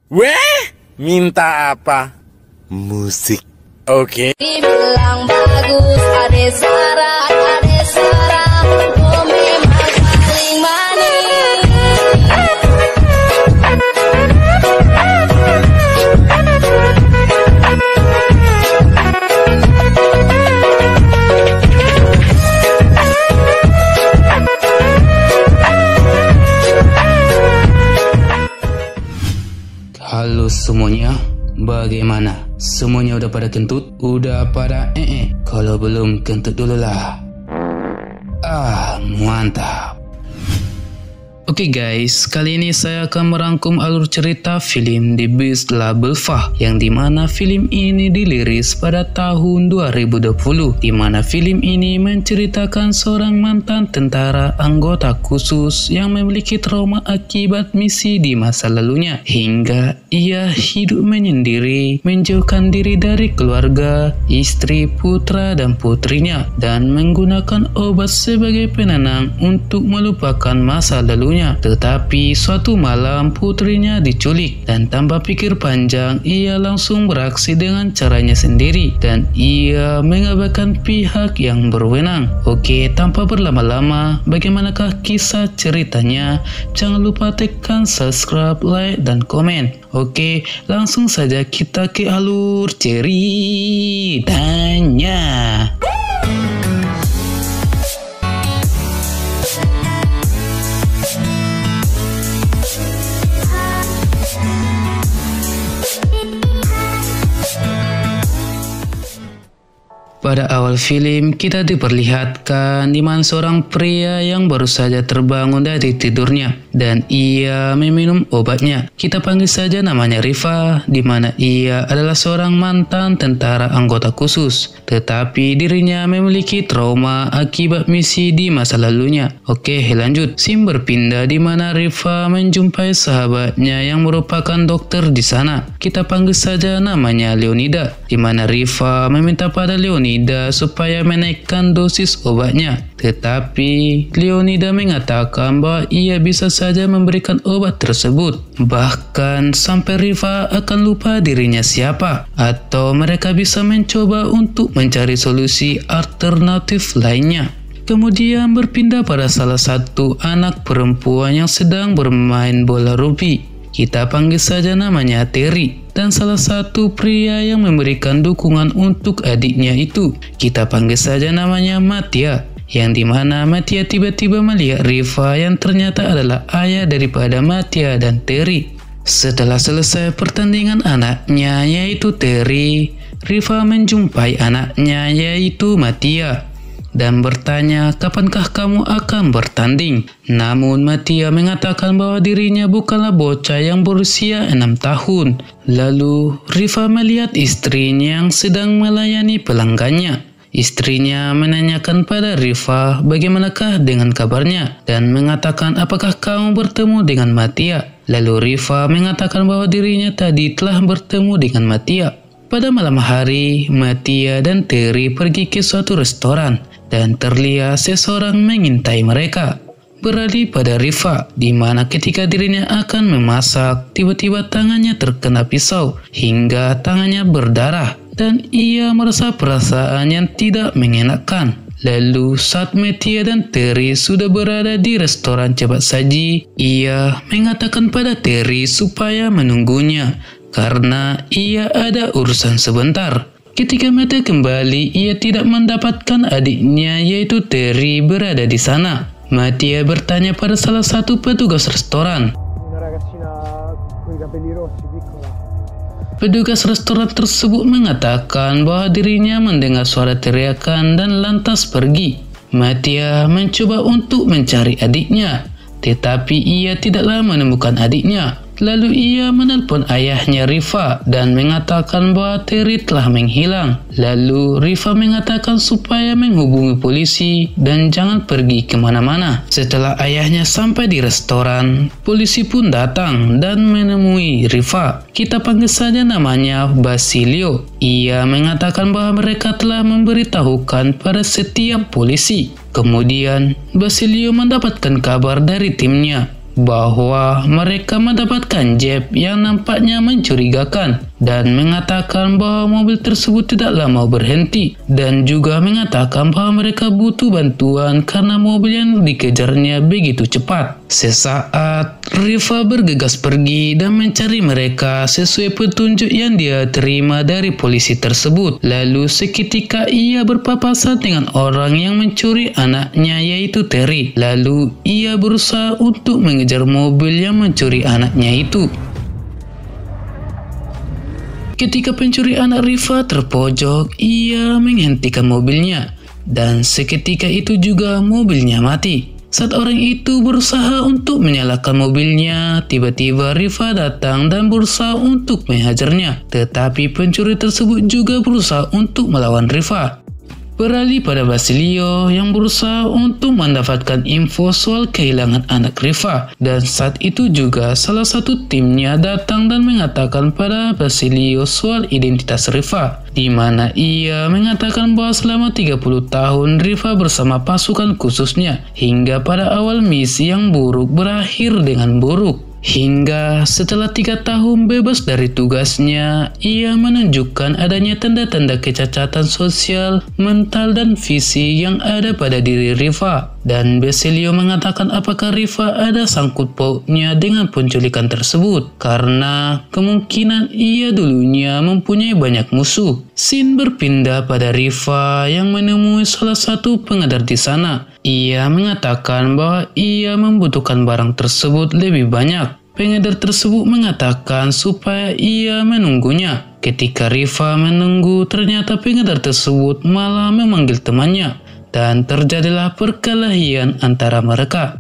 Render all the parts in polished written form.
Weh, minta apa? Musik. Oke. Dibilang bagus, ade saran, kau memang paling manis. Halo semuanya, bagaimana? Semuanya udah pada kentut? Udah pada Kalau belum, kentut dulu lah. Mantap. Oke guys, kali ini saya akan merangkum alur cerita film The Beast Label Fah, yang dimana film ini dirilis pada tahun 2020, dimana film ini menceritakan seorang mantan tentara anggota khusus yang memiliki trauma akibat misi di masa lalunya, hingga ia hidup menyendiri, menjauhkan diri dari keluarga, istri, putra dan putrinya, dan menggunakan obat sebagai penenang untuk melupakan masa lalunya. Tetapi suatu malam putrinya diculik, dan tanpa pikir panjang ia langsung beraksi dengan caranya sendiri, dan ia mengabaikan pihak yang berwenang. Oke, tanpa berlama-lama, bagaimanakah kisah ceritanya? Jangan lupa tekan subscribe, like, dan komen. Oke, langsung saja kita ke alur ceritanya. Pada awal film, kita diperlihatkan di mana seorang pria yang baru saja terbangun dari tidurnya, dan ia meminum obatnya. Kita panggil saja namanya Rifa, di mana ia adalah seorang mantan tentara anggota khusus, tetapi dirinya memiliki trauma akibat misi di masa lalunya. Oke, lanjut. Scene berpindah di mana Rifa menjumpai sahabatnya yang merupakan dokter di sana. Kita panggil saja namanya Leonida, di mana Rifa meminta pada Leonida supaya menaikkan dosis obatnya. Tetapi Leonida mengatakan bahwa ia bisa saja memberikan obat tersebut. Bahkan sampai Rifa akan lupa dirinya siapa, atau mereka bisa mencoba untuk mencari solusi alternatif lainnya. Kemudian berpindah pada salah satu anak perempuan yang sedang bermain bola rugby. Kita panggil saja namanya Terry, dan salah satu pria yang memberikan dukungan untuk adiknya itu, kita panggil saja namanya Mattia, yang dimana Mattia tiba-tiba melihat Rifa yang ternyata adalah ayah daripada Mattia dan Terry. Setelah selesai pertandingan anaknya yaitu Terry, Rifa menjumpai anaknya yaitu Mattia dan bertanya, kapankah kamu akan bertanding? Namun Mattia mengatakan bahwa dirinya bukanlah bocah yang berusia 6 tahun. Lalu Rifa melihat istrinya yang sedang melayani pelanggannya. Istrinya menanyakan pada Rifa bagaimanakah dengan kabarnya, dan mengatakan apakah kamu bertemu dengan Mattia. Lalu Rifa mengatakan bahwa dirinya tadi telah bertemu dengan Mattia. Pada malam hari, Mattia dan Terry pergi ke suatu restoran, dan terlihat seseorang mengintai mereka. Beralih pada Rifa, di mana ketika dirinya akan memasak, tiba-tiba tangannya terkena pisau hingga tangannya berdarah, dan ia merasa perasaan yang tidak mengenakan. Lalu saat Mattia dan Terry sudah berada di restoran cepat saji, ia mengatakan pada Terry supaya menunggunya karena ia ada urusan sebentar. Ketika Mattia kembali, ia tidak mendapatkan adiknya yaitu Terry berada di sana. Mattia bertanya pada salah satu petugas restoran. Petugas restoran tersebut mengatakan bahwa dirinya mendengar suara teriakan dan lantas pergi. Mattia mencoba untuk mencari adiknya, tetapi ia tidaklah menemukan adiknya. Lalu ia menelpon ayahnya Rifa dan mengatakan bahwa Terry telah menghilang. Lalu Rifa mengatakan supaya menghubungi polisi dan jangan pergi kemana-mana. Setelah ayahnya sampai di restoran, polisi pun datang dan menemui Rifa. Kita panggil saja namanya Basilio. Ia mengatakan bahwa mereka telah memberitahukan pada setiap polisi. Kemudian Basilio mendapatkan kabar dari timnya bahwa mereka mendapatkan jeb yang nampaknya mencurigakan dan mengatakan bahwa mobil tersebut tidaklah mau berhenti, dan juga mengatakan bahwa mereka butuh bantuan karena mobil yang dikejarnya begitu cepat. Sesaat, Rifa bergegas pergi dan mencari mereka sesuai petunjuk yang dia terima dari polisi tersebut. Lalu seketika ia berpapasan dengan orang yang mencuri anaknya, yaitu Terry. Lalu ia berusaha untuk mengejar mobil yang mencuri anaknya itu. Ketika pencuri anak Rifa terpojok, ia menghentikan mobilnya, dan seketika itu juga mobilnya mati. Saat orang itu berusaha untuk menyalakan mobilnya, tiba-tiba Rifa datang dan berusaha untuk menghajarnya. Tetapi pencuri tersebut juga berusaha untuk melawan Rifa. Beralih pada Basilio yang berusaha untuk mendapatkan info soal kehilangan anak Rifa, dan saat itu juga salah satu timnya datang dan mengatakan pada Basilio soal identitas Rifa, di mana ia mengatakan bahwa selama 30 tahun Rifa bersama pasukan khususnya hingga pada awal misi yang buruk berakhir dengan buruk. Hingga setelah 3 tahun bebas dari tugasnya, ia menunjukkan adanya tanda-tanda kecacatan sosial, mental, dan visi yang ada pada diri Rifa. Dan Basilio mengatakan apakah Rifa ada sangkut pautnya dengan penculikan tersebut, karena kemungkinan ia dulunya mempunyai banyak musuh. Scene berpindah pada Rifa yang menemui salah satu pengedar di sana. Ia mengatakan bahwa ia membutuhkan barang tersebut lebih banyak. Pengedar tersebut mengatakan supaya ia menunggunya. Ketika Rifa menunggu, ternyata pengedar tersebut malah memanggil temannya, dan terjadilah perkelahian antara mereka.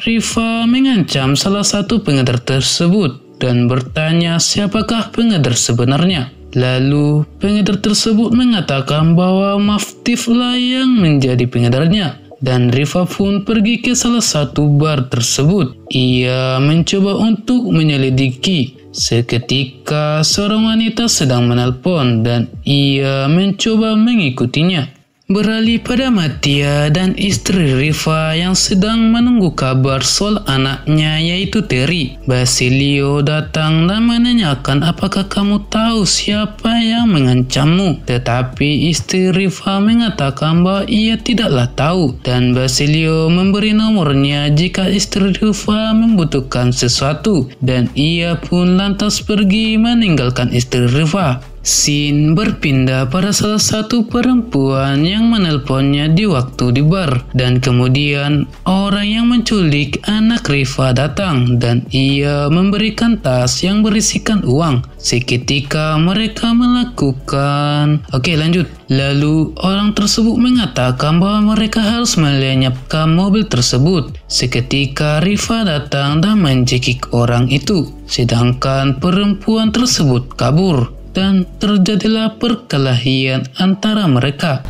Rifa mengancam salah satu pengedar tersebut dan bertanya siapakah pengedar sebenarnya. Lalu pengedar tersebut mengatakan bahwa Maftiflah yang menjadi pengedarnya, dan Rifa pun pergi ke salah satu bar tersebut. Ia mencoba untuk menyelidiki. Seketika seorang wanita sedang menelpon dan ia mencoba mengikutinya. Beralih pada Mattia dan istri Rifa yang sedang menunggu kabar soal anaknya, yaitu Terry. Basilio datang dan menanyakan apakah kamu tahu siapa yang mengancammu. Tetapi istri Rifa mengatakan bahwa ia tidaklah tahu, dan Basilio memberi nomornya jika istri Rifa membutuhkan sesuatu, dan ia pun lantas pergi meninggalkan istri Rifa. Scene berpindah pada salah satu perempuan yang menelponnya di waktu di bar, dan kemudian orang yang menculik anak Rifa datang dan ia memberikan tas yang berisikan uang. Seketika mereka melakukan... Oke, lanjut. Lalu orang tersebut mengatakan bahwa mereka harus melenyapkan mobil tersebut. Seketika Rifa datang dan mencekik orang itu, sedangkan perempuan tersebut kabur. Dan terjadilah perkelahian antara mereka.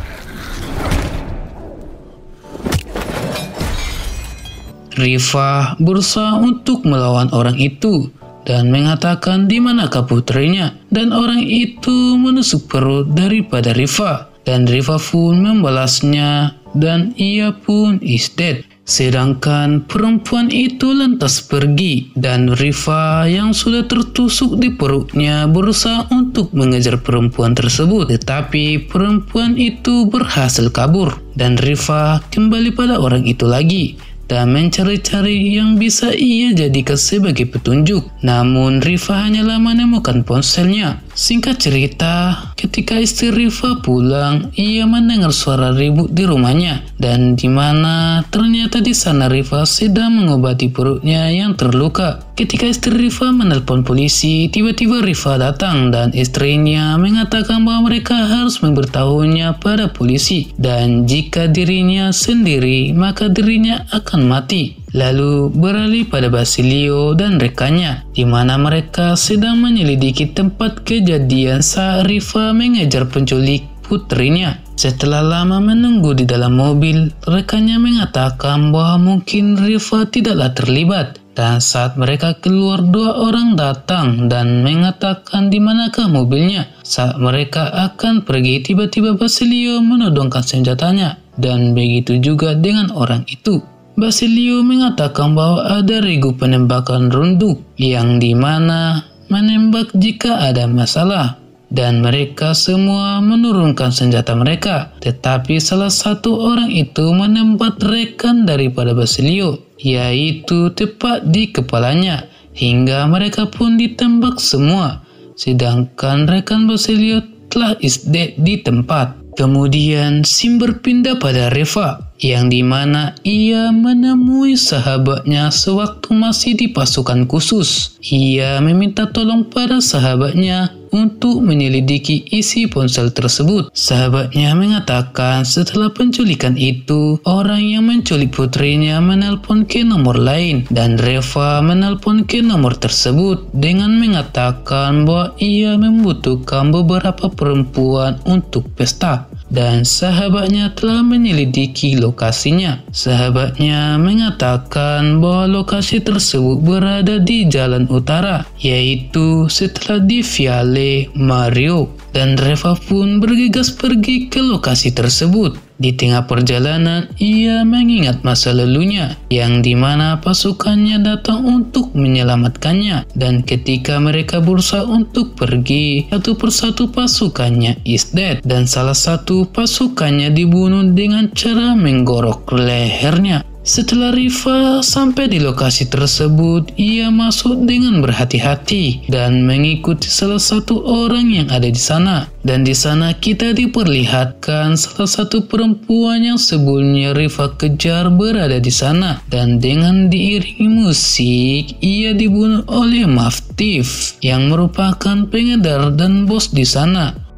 Rifa berusaha untuk melawan orang itu dan mengatakan di manakah putrinya, dan orang itu menusuk perut daripada Rifa, dan Rifa pun membalasnya dan ia pun is dead. Sedangkan perempuan itu lantas pergi, dan Rifa yang sudah tertusuk di perutnya berusaha untuk mengejar perempuan tersebut. Tetapi perempuan itu berhasil kabur, dan Rifa kembali pada orang itu lagi dan mencari-cari yang bisa ia jadikan sebagai petunjuk. Namun Rifa hanyalah menemukan ponselnya. Singkat cerita, ketika istri Rifa pulang, ia mendengar suara ribut di rumahnya, dan di mana ternyata di sana Rifa sedang mengobati perutnya yang terluka. Ketika istri Rifa menelpon polisi, tiba-tiba Rifa datang dan istrinya mengatakan bahwa mereka harus memberitahunya pada polisi, dan jika dirinya sendiri maka dirinya akan mati. Lalu beralih pada Basilio dan rekannya, di mana mereka sedang menyelidiki tempat kejadian saat Rifa mengejar penculik putrinya. Setelah lama menunggu di dalam mobil, rekannya mengatakan bahwa mungkin Rifa tidaklah terlibat. Dan saat mereka keluar, 2 orang datang dan mengatakan di manakah mobilnya. Saat mereka akan pergi, tiba-tiba Basilio menodongkan senjatanya, dan begitu juga dengan orang itu. Basilio mengatakan bahwa ada regu penembakan runduk yang dimana menembak jika ada masalah. Dan mereka semua menurunkan senjata mereka. Tetapi salah satu orang itu menembak rekan daripada Basilio, yaitu tepat di kepalanya, hingga mereka pun ditembak semua. Sedangkan rekan Basilio telah is dead di tempat. Kemudian scene berpindah pada Reva, yang dimana ia menemui sahabatnya sewaktu masih di pasukan khusus. Ia meminta tolong pada sahabatnya untuk menyelidiki isi ponsel tersebut. Sahabatnya mengatakan setelah penculikan itu, orang yang menculik putrinya menelpon ke nomor lain, dan Reva menelpon ke nomor tersebut dengan mengatakan bahwa ia membutuhkan beberapa perempuan untuk pesta. Dan sahabatnya telah menyelidiki lokasinya. Sahabatnya mengatakan bahwa lokasi tersebut berada di jalan utara, yaitu setelah di Viale Mario. Dan Reva pun bergegas pergi ke lokasi tersebut. Di tengah perjalanan, ia mengingat masa lalunya, yang dimana pasukannya datang untuk menyelamatkannya. Dan ketika mereka berusaha untuk pergi, satu persatu pasukannya is dead, dan salah satu pasukannya dibunuh dengan cara menggorok lehernya. Setelah Riva sampai di lokasi tersebut, ia masuk dengan berhati-hati dan mengikuti salah satu orang yang ada di sana. Dan di sana kita diperlihatkan salah satu perempuan yang sebelumnya Riva kejar berada di sana. Dan dengan diiringi musik, ia dibunuh oleh Maftif yang merupakan pengedar dan bos di sana.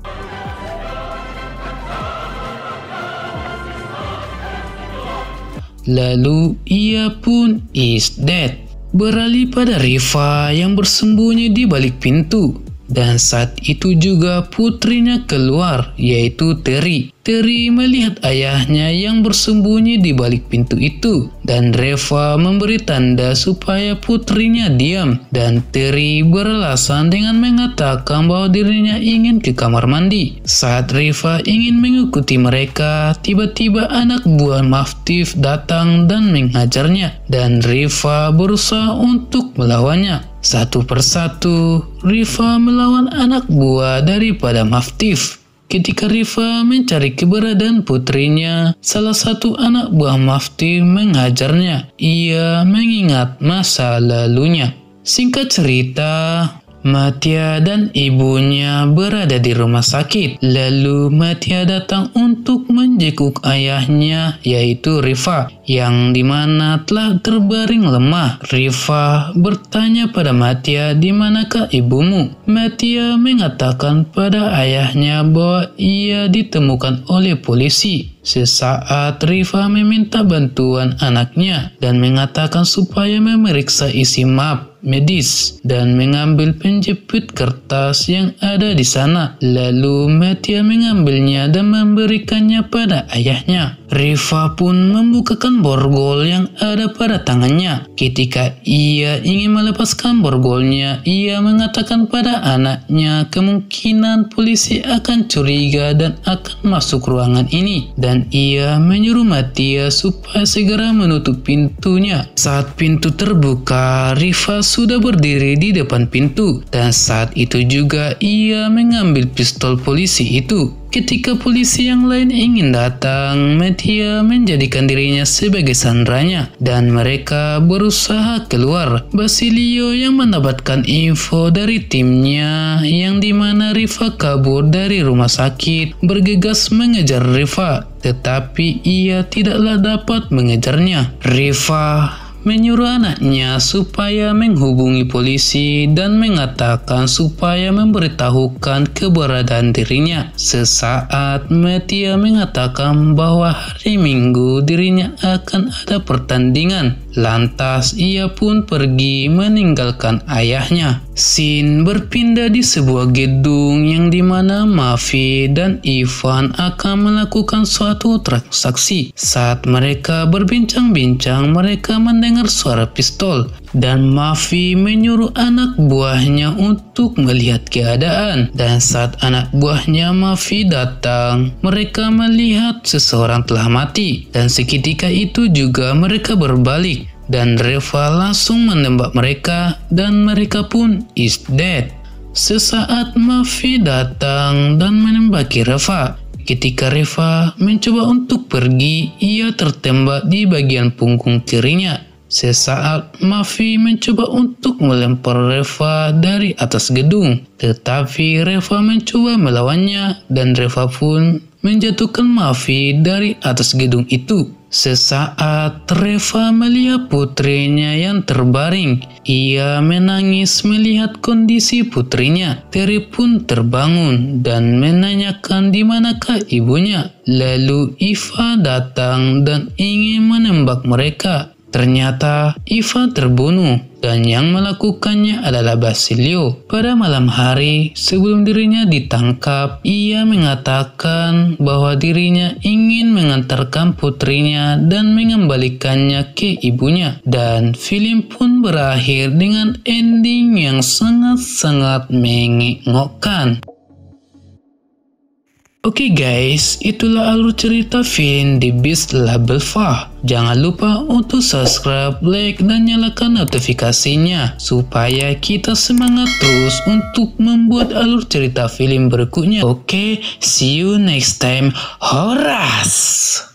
Lalu ia pun is dead. Beralih pada Riva yang bersembunyi di balik pintu. Dan saat itu juga putrinya keluar, yaitu Terry. Terry melihat ayahnya yang bersembunyi di balik pintu itu, dan Reva memberi tanda supaya putrinya diam. Dan Terry beralasan dengan mengatakan bahwa dirinya ingin ke kamar mandi. Saat Reva ingin mengikuti mereka, tiba-tiba anak buah Maftif datang dan menghajarnya, dan Reva berusaha untuk melawannya. Satu persatu, Riva melawan anak buah daripada Maftif. Ketika Riva mencari keberadaan putrinya, salah satu anak buah Maftif menghajarnya. Ia mengingat masa lalunya. Singkat cerita, Mattia dan ibunya berada di rumah sakit. Lalu Mattia datang untuk menjenguk ayahnya, yaitu Riva, yang dimana telah terbaring lemah. Riva bertanya pada Mattia, "Di manakah ibumu?" Mattia mengatakan pada ayahnya bahwa ia ditemukan oleh polisi. Sesaat Riva meminta bantuan anaknya dan mengatakan supaya memeriksa isi map medis dan mengambil penjepit kertas yang ada di sana. Lalu Mattia mengambilnya dan memberikannya pada ayahnya. Riva pun membukakan borgol yang ada pada tangannya. Ketika ia ingin melepaskan borgolnya, ia mengatakan pada anaknya kemungkinan polisi akan curiga dan akan masuk ruangan ini. Dan ia menyuruh Mattia supaya segera menutup pintunya. Saat pintu terbuka, Riva sudah berdiri di depan pintu. Dan saat itu juga ia mengambil pistol polisi itu. Ketika polisi yang lain ingin datang, Mattia menjadikan dirinya sebagai sandranya dan mereka berusaha keluar. Basilio yang mendapatkan info dari timnya yang dimana Riva kabur dari rumah sakit bergegas mengejar Riva, tetapi ia tidaklah dapat mengejarnya. Riva menyuruh anaknya supaya menghubungi polisi dan mengatakan supaya memberitahukan keberadaan dirinya. Sesaat Mattia mengatakan bahwa hari Minggu dirinya akan ada pertandingan Lantas ia pun pergi meninggalkan ayahnya. Scene berpindah di sebuah gedung yang dimana Mavi dan Ivan akan melakukan suatu transaksi. Saat mereka berbincang-bincang, mereka mendengar suara pistol dan Mavi menyuruh anak buahnya untuk melihat keadaan. Dan saat anak buahnya Mavi datang, mereka melihat seseorang telah mati. Dan seketika itu juga mereka berbalik dan Reva langsung menembak mereka dan mereka pun is dead. Sesaat Mavi datang dan menembaki Reva. Ketika Reva mencoba untuk pergi, ia tertembak di bagian punggung kirinya. Sesaat Mavi mencoba untuk melempar Reva dari atas gedung, tetapi Reva mencoba melawannya dan Reva pun menjatuhkan Mavi dari atas gedung itu. Sesaat Reva melihat putrinya yang terbaring, ia menangis melihat kondisi putrinya. Terry pun terbangun dan menanyakan di manakah ibunya. Lalu Eva datang dan ingin menembak mereka. Ternyata Eva terbunuh dan yang melakukannya adalah Basilio. Pada malam hari sebelum dirinya ditangkap, ia mengatakan bahwa dirinya ingin mengantarkan putrinya dan mengembalikannya ke ibunya. Dan film pun berakhir dengan ending yang sangat-sangat mengejutkan. Oke guys, itulah alur cerita film The Beast Label Fah. Jangan lupa untuk subscribe, like, dan nyalakan notifikasinya supaya kita semangat terus untuk membuat alur cerita film berikutnya. Oke, see you next time. Horas!